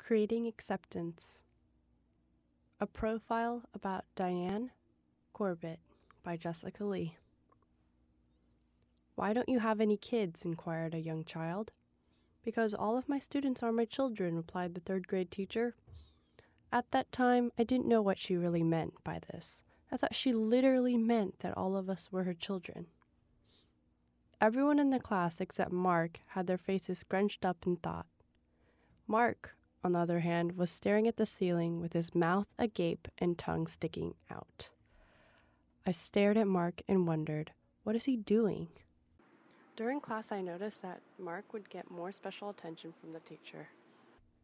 Creating Acceptance. A Profile about Diane Corbett by Jessica Lee. Why don't you have any kids? Inquired a young child. Because all of my students are my children, replied the third-grade teacher. At that time, I didn't know what she really meant by this. I thought she literally meant that all of us were her children. Everyone in the class except Mark had their faces scrunched up in thought. Mark, on the other hand, was staring at the ceiling with his mouth agape and tongue sticking out. I stared at Mark and wondered, what is he doing? During class, I noticed that Mark would get more special attention from the teacher.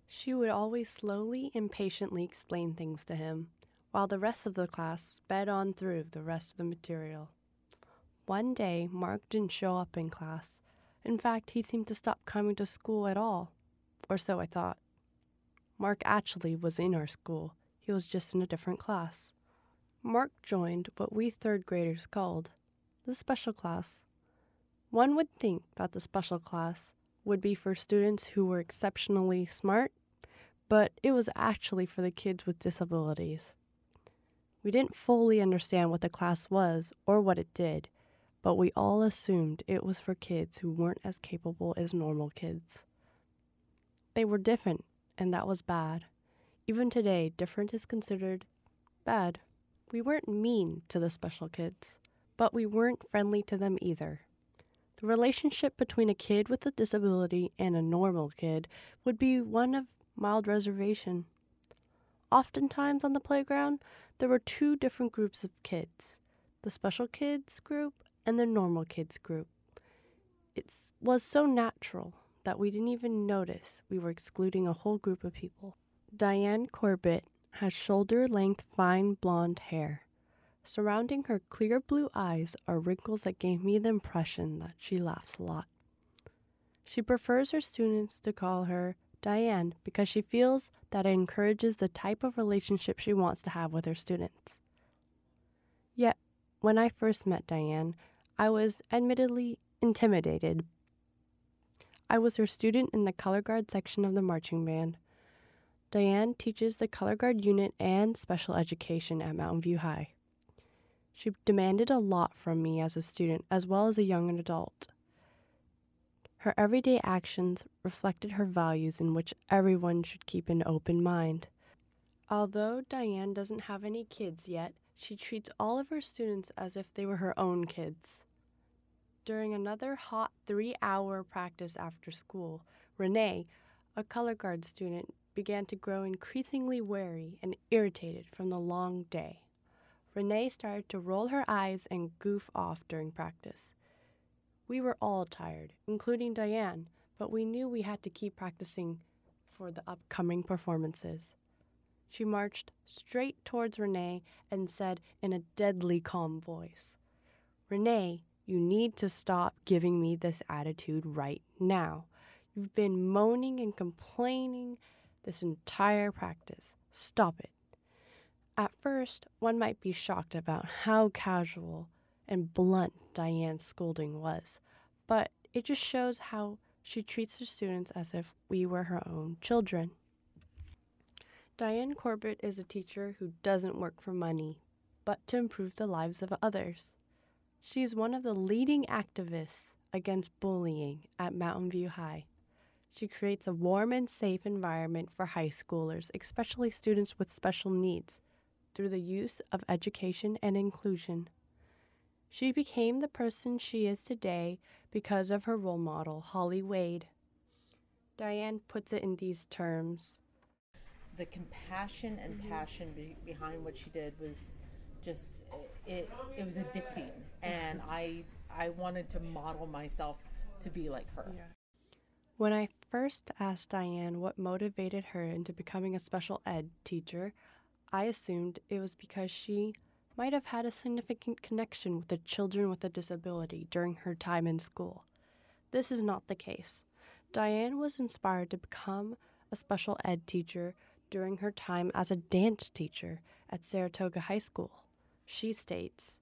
She would always slowly and patiently explain things to him, while the rest of the class sped on through the rest of the material. One day, Mark didn't show up in class. In fact, he seemed to stop coming to school at all, or so I thought. Mark actually was in our school. He was just in a different class. Mark joined what we third graders called the special class. One would think that the special class would be for students who were exceptionally smart, but it was actually for the kids with disabilities. We didn't fully understand what the class was or what it did, but we all assumed it was for kids who weren't as capable as normal kids. They were different, and that was bad. Even today, different is considered bad. We weren't mean to the special kids, but we weren't friendly to them either. The relationship between a kid with a disability and a normal kid would be one of mild reservation. Oftentimes on the playground, there were two different groups of kids, the special kids group and the normal kids group. It was so natural that we didn't even notice we were excluding a whole group of people. Diane Corbett has shoulder-length fine blonde hair. Surrounding her clear blue eyes are wrinkles that gave me the impression that she laughs a lot. She prefers her students to call her Diane because she feels that it encourages the type of relationship she wants to have with her students. Yet, when I first met Diane, I was admittedly intimidated. I was her student in the color guard section of the marching band. Diane teaches the color guard unit and special education at Mountain View High. She demanded a lot from me as a student as well as a young adult. Her everyday actions reflected her values in which everyone should keep an open mind. Although Diane doesn't have any kids yet, she treats all of her students as if they were her own kids. During another hot 3-hour practice after school, Renee, a color guard student, began to grow increasingly wary and irritated from the long day. Renee started to roll her eyes and goof off during practice. We were all tired, including Diane, but we knew we had to keep practicing for the upcoming performances. She marched straight towards Renee and said in a deadly calm voice, "Renee, you need to stop giving me this attitude right now. You've been moaning and complaining this entire practice. Stop it." At first, one might be shocked about how casual and blunt Diane's scolding was, but it just shows how she treats her students as if we were her own children. Diane Corbett is a teacher who doesn't work for money, but to improve the lives of others. She is one of the leading activists against bullying at Mountain View High. She creates a warm and safe environment for high schoolers, especially students with special needs, through the use of education and inclusion. She became the person she is today because of her role model, Holly Wade. Diane puts it in these terms. The compassion and passion behind what she did was just, it was addicting. And I wanted to model myself to be like her. Yeah. When I first asked Diane what motivated her into becoming a special ed teacher, I assumed it was because she might have had a significant connection with the children with a disability during her time in school. This is not the case. Diane was inspired to become a special ed teacher during her time as a dance teacher at Saratoga High School. She states,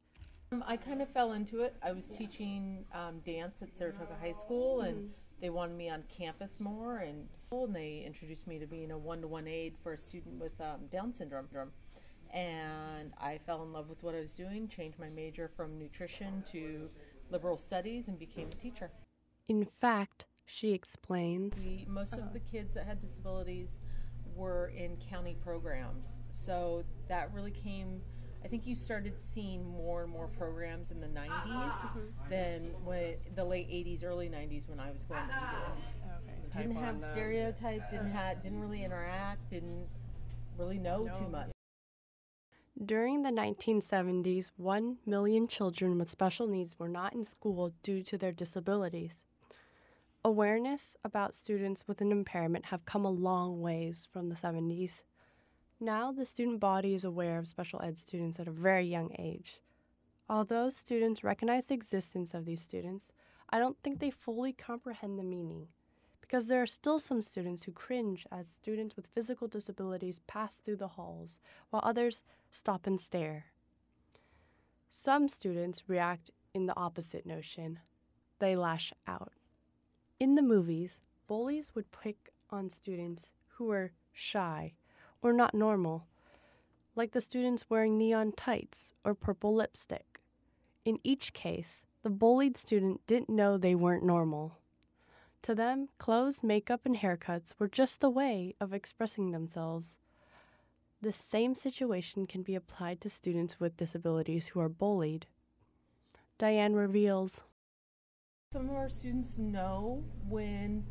I kind of fell into it. I was teaching dance at Saratoga High School, and they wanted me on campus more, and they introduced me to being a one-to-one aide for a student with Down syndrome. And I fell in love with what I was doing, changed my major from nutrition to liberal studies, and became a teacher. In fact, she explains, Most of the kids that had disabilities were in county programs. So that really came, I think you started seeing more and more programs in the 90s than the late 80s, early 90s when I was going to school. Didn't have stereotype, didn't really interact, didn't really know too much. During the 1970s, 1 million children with special needs were not in school due to their disabilities. Awareness about students with an impairment have come a long ways from the 70s. Now the student body is aware of special ed students at a very young age. Although students recognize the existence of these students, I don't think they fully comprehend the meaning, because there are still some students who cringe as students with physical disabilities pass through the halls, while others stop and stare. Some students react in the opposite notion. They lash out. In the movies, bullies would pick on students who were shy or not normal, like the students wearing neon tights or purple lipstick. In each case, the bullied student didn't know they weren't normal. To them, clothes, makeup, and haircuts were just a way of expressing themselves. The same situation can be applied to students with disabilities who are bullied. Diane reveals, some of our students know when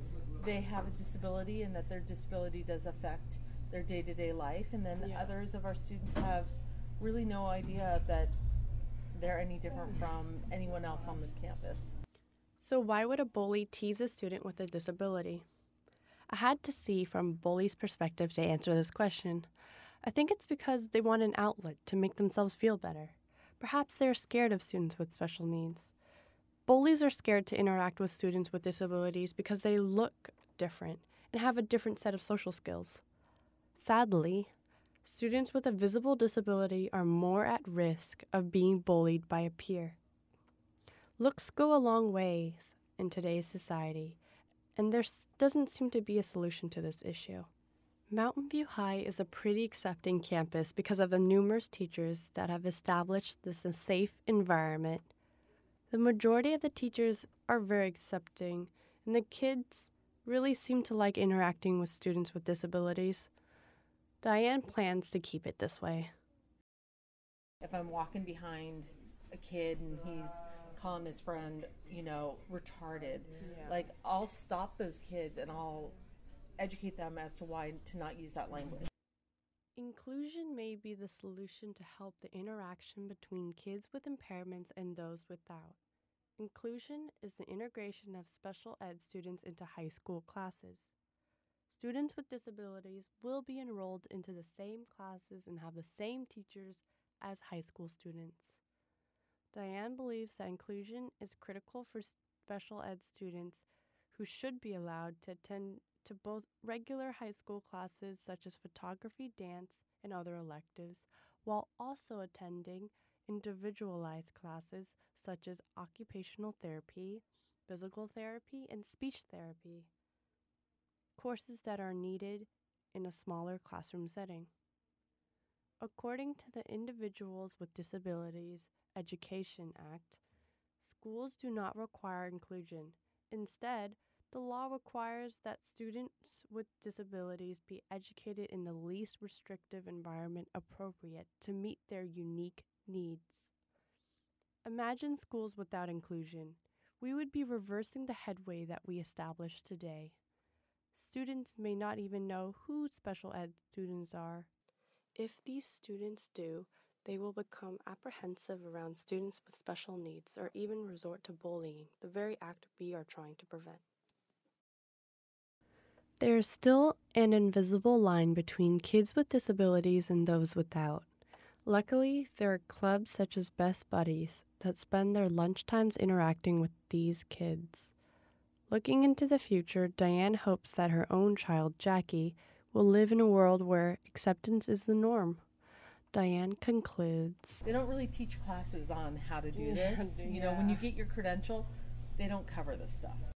they have a disability and that their disability does affect their day-to-day life, and then others of our students have really no idea that they're any different from anyone else on this campus. So why would a bully tease a student with a disability? I had to see from a bully's perspective to answer this question. I think it's because they want an outlet to make themselves feel better. Perhaps they're scared of students with special needs. Bullies are scared to interact with students with disabilities because they look different and have a different set of social skills. Sadly, students with a visible disability are more at risk of being bullied by a peer. Looks go a long ways in today's society, and there doesn't seem to be a solution to this issue. Mountain View High is a pretty accepting campus because of the numerous teachers that have established this a safe environment. The majority of the teachers are very accepting, and the kids really seem to like interacting with students with disabilities. Diane plans to keep it this way. If I'm walking behind a kid and he's calling his friend, retarded, like I'll stop those kids and I'll educate them as to why to not use that language. Inclusion may be the solution to help the interaction between kids with impairments and those without. Inclusion is the integration of special ed students into high school classes. Students with disabilities will be enrolled into the same classes and have the same teachers as high school students. Diane believes that inclusion is critical for special ed students who should be allowed to attend to both regular high school classes such as photography, dance, and other electives, while also attending individualized classes such as occupational therapy, physical therapy, and speech therapy, courses that are needed in a smaller classroom setting. According to the Individuals with Disabilities Education Act, schools do not require inclusion. Instead, the law requires that students with disabilities be educated in the least restrictive environment appropriate to meet their unique needs. Imagine schools without inclusion. We would be reversing the headway that we established today. Students may not even know who special ed students are. If these students do, they will become apprehensive around students with special needs or even resort to bullying, the very act we are trying to prevent. There is still an invisible line between kids with disabilities and those without. Luckily, there are clubs such as Best Buddies that spend their lunchtimes interacting with these kids. Looking into the future, Diane hopes that her own child, Jackie, will live in a world where acceptance is the norm. Diane concludes, they don't really teach classes on how to do this. When you get your credential, they don't cover this stuff.